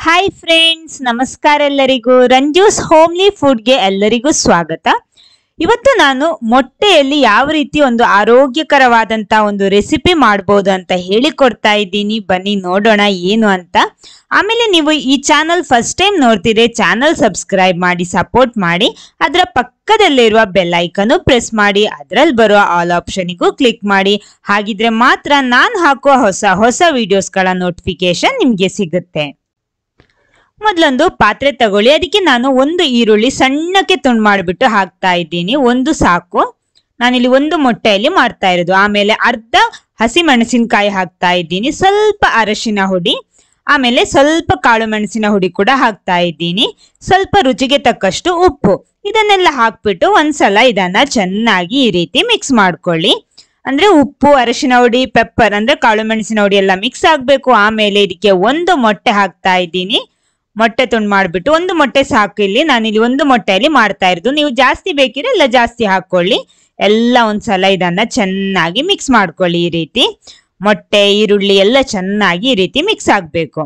Hi friends, ನಮಸ್ಕಾರ ಎಲ್ಲರಿಗೂ. ರಂಜೂಸ್ homely ಫುಡ್ಗೆ ಎಲ್ಲರಿಗೂ ಸ್ವಾಗತ. ಇವತ್ತು ನಾನು ಮೊಟ್ಟೆಯಲ್ಲಿ ಯಾವ ರೀತಿ ಒಂದು ಆರೋಗ್ಯಕರವಾದಂತ ಒಂದು ರೆಸಿಪಿ ಮಾಡಬಹುದು ಅಂತ ಹೇಳಿಕೊಡ್ತಾ ಇದ್ದೀನಿ. ಬನ್ನಿ ನೋಡೋಣ ಏನು ಅಂತ. ಆಮೇಲೆ ನೀವು ಈ ಚಾನಲ್ ಫಸ್ಟ್ ಟೈಮ್ ನೋಡ್ತಿದ್ರೆ ಚಾನಲ್ ಸಬ್ಸ್ಕ್ರೈಬ್ ಮಾಡಿ ಸಪೋರ್ಟ್ ಮಾಡಿ, ಅದರ ಪಕ್ಕದಲ್ಲಿರುವ ಬೆಲ್ ಐಕನ್ ಪ್ರೆಸ್ ಮಾಡಿ, ಅದರಲ್ಲಿ ಬರುವ ಆಲ್ ಆಪ್ಷನ್ಗೂ ಕ್ಲಿಕ್ ಮಾಡಿ. ಹಾಗಿದ್ರೆ ಮಾತ್ರ ನಾನು ಹಾಕುವ ಹೊಸ ಹೊಸ ವಿಡಿಯೋಸ್ಗಳ ನೋಟಿಫಿಕೇಶನ್ ನಿಮಗೆ ಸಿಗುತ್ತೆ. ಮೊದಲೊಂದು ಪಾತ್ರೆ ತಗೊಳ್ಳಿ. ಅದಕ್ಕೆ ನಾನು ಒಂದು ಈರುಳ್ಳಿ ಸಣ್ಣಕ್ಕೆ ತುಂಡು ಮಾಡಿಬಿಟ್ಟು ಹಾಕ್ತಾ ಇದ್ದೀನಿ. ಒಂದು ಸಾಕು. ನಾನಿಲ್ಲಿ ಒಂದು ಮೊಟ್ಟೆಯಲ್ಲಿ ಮಾಡ್ತಾ ಇರೋದು. ಆಮೇಲೆ ಅರ್ಧ ಹಸಿ ಮೆಣಸಿನಕಾಯಿ ಹಾಕ್ತಾ ಇದ್ದೀನಿ. ಸ್ವಲ್ಪ ಅರಶಿನ ಹುಡಿ, ಆಮೇಲೆ ಸ್ವಲ್ಪ ಕಾಳು ಮೆಣಸಿನ ಹುಡಿ ಕೂಡ ಹಾಕ್ತಾ ಇದ್ದೀನಿ. ಸ್ವಲ್ಪ ರುಚಿಗೆ ತಕ್ಕಷ್ಟು ಉಪ್ಪು. ಇದನ್ನೆಲ್ಲ ಹಾಕ್ಬಿಟ್ಟು ಒಂದ್ಸಲ ಇದನ್ನ ಚೆನ್ನಾಗಿ ಈ ರೀತಿ ಮಿಕ್ಸ್ ಮಾಡ್ಕೊಳ್ಳಿ. ಅಂದ್ರೆ ಉಪ್ಪು, ಅರಶಿನ ಹುಡಿ, ಪೆಪ್ಪರ್ ಅಂದ್ರೆ ಕಾಳು ಮೆಣಸಿನ ಹುಡಿ ಎಲ್ಲ ಮಿಕ್ಸ್ ಆಗ್ಬೇಕು. ಆಮೇಲೆ ಇದಕ್ಕೆ ಒಂದು ಮೊಟ್ಟೆ ಹಾಕ್ತಾ ಇದ್ದೀನಿ. ಮೊಟ್ಟೆ ತುಂಡು ಮಾಡ್ಬಿಟ್ಟು, ಒಂದು ಮೊಟ್ಟೆ ಸಾಕು. ಇಲ್ಲಿ ನಾನಿಲ್ಲಿ ಒಂದು ಮೊಟ್ಟೆಯಲ್ಲಿ ಮಾಡ್ತಾ ಇರೋದು. ನೀವು ಜಾಸ್ತಿ ಬೇಕಿದ್ರೆ ಎಲ್ಲ ಜಾಸ್ತಿ ಹಾಕೊಳ್ಳಿ. ಎಲ್ಲ ಒಂದ್ಸಲ ಇದನ್ನ ಚೆನ್ನಾಗಿ ಮಿಕ್ಸ್ ಮಾಡ್ಕೊಳ್ಳಿ. ಈ ರೀತಿ ಮೊಟ್ಟೆ, ಈರುಳ್ಳಿ ಎಲ್ಲ ಚೆನ್ನಾಗಿ ಈ ರೀತಿ ಮಿಕ್ಸ್ ಆಗ್ಬೇಕು.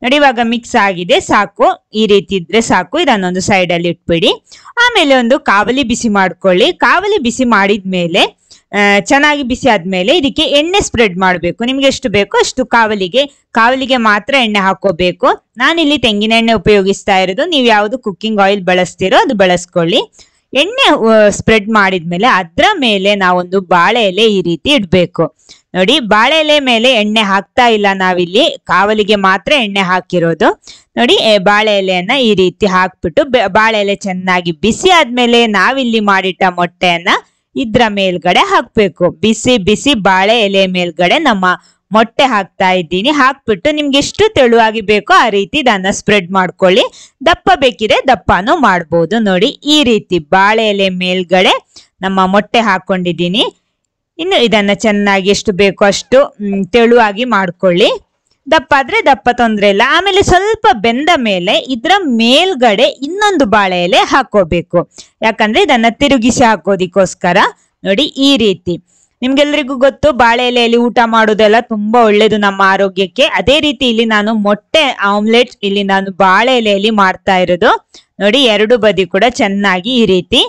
ನೋಡಿ, ಇವಾಗ ಮಿಕ್ಸ್ ಆಗಿದೆ, ಸಾಕು. ಈ ರೀತಿ ಇದ್ರೆ ಸಾಕು. ಇದನ್ನೊಂದು ಸೈಡ್ ಅಲ್ಲಿ ಇಟ್ಬಿಡಿ. ಆಮೇಲೆ ಒಂದು ಕಾವಲಿ ಬಿಸಿ ಮಾಡ್ಕೊಳ್ಳಿ. ಕಾವಲಿ ಬಿಸಿ ಮಾಡಿದ್ಮೇಲೆ ಚೆನ್ನಾಗಿ ಬಿಸಿ ಆದ್ಮೇಲೆ ಇದಕ್ಕೆ ಎಣ್ಣೆ ಸ್ಪ್ರೆಡ್ ಮಾಡಬೇಕು. ನಿಮ್ಗೆ ಎಷ್ಟು ಬೇಕೋ ಅಷ್ಟು ಕಾವಲಿಗೆ ಮಾತ್ರ ಎಣ್ಣೆ ಹಾಕೋಬೇಕು. ನಾನಿಲ್ಲಿ ತೆಂಗಿನ ಎಣ್ಣೆ ಉಪಯೋಗಿಸ್ತಾ ಇರೋದು. ನೀವು ಯಾವ್ದು ಕುಕ್ಕಿಂಗ್ ಆಯಿಲ್ ಬಳಸ್ತೀರೋ ಅದು ಬಳಸ್ಕೊಳ್ಳಿ. ಎಣ್ಣೆ ಸ್ಪ್ರೆಡ್ ಮಾಡಿದ್ಮೇಲೆ ಅದ್ರ ಮೇಲೆ ನಾವೊಂದು ಬಾಳೆ ಎಲೆ ಈ ರೀತಿ ಇಡ್ಬೇಕು. ನೋಡಿ, ಬಾಳೆ ಎಲೆ ಮೇಲೆ ಎಣ್ಣೆ ಹಾಕ್ತಾ ಇಲ್ಲ, ನಾವಿಲ್ಲಿ ಕಾವಲಿಗೆ ಮಾತ್ರ ಎಣ್ಣೆ ಹಾಕಿರೋದು. ನೋಡಿ, ಬಾಳೆ ಎಲೆಯನ್ನ ಈ ರೀತಿ ಹಾಕ್ಬಿಟ್ಟು ಬಾಳೆ ಎಲೆ ಚೆನ್ನಾಗಿ ಬಿಸಿ ಆದ್ಮೇಲೆ ನಾವಿಲ್ಲಿ ಮಾಡಿಟ್ಟ ಮೊಟ್ಟೆಯನ್ನ ಇದ್ರ ಮೇಲ್ಗಡೆ ಹಾಕ್ಬೇಕು. ಬಿಸಿ ಬಿಸಿ ಬಾಳೆ ಎಲೆ ಮೇಲ್ಗಡೆ ನಮ್ಮ ಮೊಟ್ಟೆ ಹಾಕ್ತಾ ಇದ್ದೀನಿ. ಹಾಕ್ಬಿಟ್ಟು ನಿಮ್ಗೆ ಎಷ್ಟು ತೆಳುವಾಗಿ ಬೇಕೋ ಆ ರೀತಿ ಇದನ್ನ ಸ್ಪ್ರೆಡ್ ಮಾಡ್ಕೊಳ್ಳಿ. ದಪ್ಪ ಬೇಕಿದ್ರೆ ದಪ್ಪನೂ ಮಾಡ್ಬೋದು. ನೋಡಿ, ಈ ರೀತಿ ಬಾಳೆ ಎಲೆ ಮೇಲ್ಗಡೆ ನಮ್ಮ ಮೊಟ್ಟೆ ಹಾಕೊಂಡಿದ್ದೀನಿ. ಇನ್ನು ಇದನ್ನ ಚೆನ್ನಾಗಿ ಎಷ್ಟು ಬೇಕೋ ಅಷ್ಟು ತೆಳುವಾಗಿ ಮಾಡ್ಕೊಳ್ಳಿ. ದಪ್ಪ ಆದ್ರೆ ದಪ್ಪ, ತೊಂದ್ರೆ ಇಲ್ಲ. ಆಮೇಲೆ ಸ್ವಲ್ಪ ಬೆಂದ ಮೇಲೆ ಇದ್ರ ಮೇಲ್ಗಡೆ ಇನ್ನೊಂದು ಬಾಳೆ ಎಲೆ ಹಾಕೋಬೇಕು. ಯಾಕಂದ್ರೆ ಇದನ್ನ ತಿರುಗಿಸಿ ಹಾಕೋದಿಕ್ಕೋಸ್ಕರ. ನೋಡಿ, ಈ ರೀತಿ. ನಿಮ್ಗೆಲ್ರಿಗೂ ಗೊತ್ತು, ಬಾಳೆ ಎಲೆಯಲ್ಲಿ ಊಟ ಮಾಡೋದೆಲ್ಲ ತುಂಬಾ ಒಳ್ಳೇದು ನಮ್ಮ ಆರೋಗ್ಯಕ್ಕೆ. ಅದೇ ರೀತಿ ಇಲ್ಲಿ ನಾನು ಮೊಟ್ಟೆ ಆಮ್ಲೆಟ್ ಇಲ್ಲಿ ನಾನು ಬಾಳೆ ಎಲೆಯಲ್ಲಿ ಮಾಡ್ತಾ ಇರೋದು. ನೋಡಿ, ಎರಡು ಬದಿ ಕೂಡ ಚೆನ್ನಾಗಿ ಈ ರೀತಿ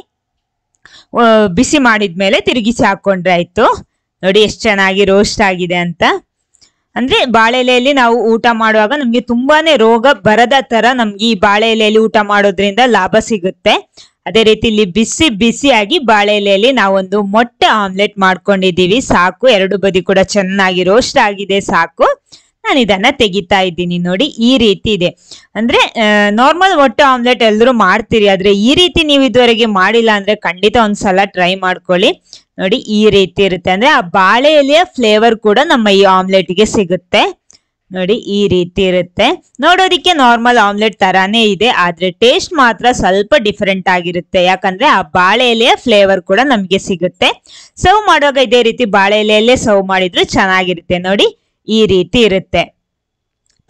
ಬಿಸಿ ಮಾಡಿದ್ಮೇಲೆ ತಿರುಗಿಸಿ ಹಾಕೊಂಡ್ರೆ ಆಯ್ತು. ನೋಡಿ ಎಷ್ಟು ಚೆನ್ನಾಗಿ ರೋಸ್ಟ್ ಆಗಿದೆ ಅಂತ. ಅಂದ್ರೆ ಬಾಳೆ ಎಲೆಯಲ್ಲಿ ನಾವು ಊಟ ಮಾಡುವಾಗ ನಮ್ಗೆ ತುಂಬಾನೇ ರೋಗ ಬರದ ತರ ನಮ್ಗೆ ಈ ಬಾಳೆ ಎಲೆಯಲ್ಲಿ ಊಟ ಮಾಡೋದ್ರಿಂದ ಲಾಭ ಸಿಗುತ್ತೆ. ಅದೇ ರೀತಿ ಇಲ್ಲಿ ಬಿಸಿ ಬಿಸಿಯಾಗಿ ಬಾಳೆ ಎಲೆಯಲ್ಲಿ ನಾವೊಂದು ಮೊಟ್ಟೆ ಆಮ್ಲೆಟ್ ಮಾಡ್ಕೊಂಡಿದೀವಿ. ಸಾಕು, ಎರಡು ಬದಿ ಕೂಡ ಚೆನ್ನಾಗಿ ರೋಸ್ಟ್ ಆಗಿದೆ, ಸಾಕು. ನಾನು ಇದನ್ನ ತೆಗಿತಾ ಇದ್ದೀನಿ. ನೋಡಿ, ಈ ರೀತಿ ಇದೆ. ಅಂದ್ರೆ ನಾರ್ಮಲ್ ಮೊಟ್ಟೆ ಆಮ್ಲೆಟ್ ಎಲ್ರು ಮಾಡ್ತೀರಿ, ಆದ್ರೆ ಈ ರೀತಿ ನೀವು ಇದುವರೆಗೆ ಮಾಡಿಲ್ಲ ಅಂದ್ರೆ ಖಂಡಿತ ಒಂದ್ಸಲ ಟ್ರೈ ಮಾಡ್ಕೊಳ್ಳಿ. ನೋಡಿ, ಈ ರೀತಿ ಇರುತ್ತೆ. ಅಂದ್ರೆ ಆ ಬಾಳೆ ಎಲೆಯ ಫ್ಲೇವರ್ ಕೂಡ ನಮ್ಮ ಈ ಆಮ್ಲೆಟ್ಗೆ ಸಿಗುತ್ತೆ. ನೋಡಿ, ಈ ರೀತಿ ಇರುತ್ತೆ. ನೋಡೋದಿಕ್ಕೆ ನಾರ್ಮಲ್ ಆಮ್ಲೆಟ್ ತರಾನೇ ಇದೆ, ಆದ್ರೆ ಟೇಸ್ಟ್ ಮಾತ್ರ ಸ್ವಲ್ಪ ಡಿಫರೆಂಟ್ ಆಗಿರುತ್ತೆ. ಯಾಕಂದ್ರೆ ಆ ಬಾಳೆ ಎಲೆಯ ಫ್ಲೇವರ್ ಕೂಡ ನಮ್ಗೆ ಸಿಗುತ್ತೆ. ಸರ್ವ್ ಮಾಡುವಾಗ ಇದೇ ರೀತಿ ಬಾಳೆ ಎಲೆಯಲ್ಲೇ ಸರ್ವ್ ಮಾಡಿದ್ರು ಚೆನ್ನಾಗಿರುತ್ತೆ. ನೋಡಿ, ಈ ರೀತಿ ಇರುತ್ತೆ.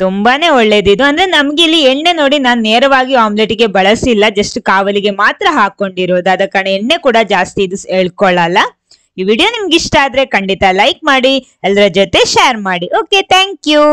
ತುಂಬಾನೇ ಒಳ್ಳೇದಿದು. ಅಂದ್ರೆ ನಮ್ಗೆ ಇಲ್ಲಿ ಎಣ್ಣೆ ನೋಡಿ, ನಾನು ನೇರವಾಗಿ ಆಮ್ಲೆಟ್ಗೆ ಬಳಸಿಲ್ಲ, ಜಸ್ಟ್ ಕಾವಲಿಗೆ ಮಾತ್ರ ಹಾಕೊಂಡಿರೋದು. ಆದ ಕಾರಣ ಎಣ್ಣೆ ಕೂಡ ಜಾಸ್ತಿ ಇದು ಎಳ್ಕೊಳ್ಳಲ್ಲ. ಈ ವಿಡಿಯೋ ನಿಮ್ಗೆ ಇಷ್ಟ ಆದ್ರೆ ಖಂಡಿತ ಲೈಕ್ ಮಾಡಿ, ಎಲ್ಲರ ಜೊತೆ ಶೇರ್ ಮಾಡಿ. Okay, thank you.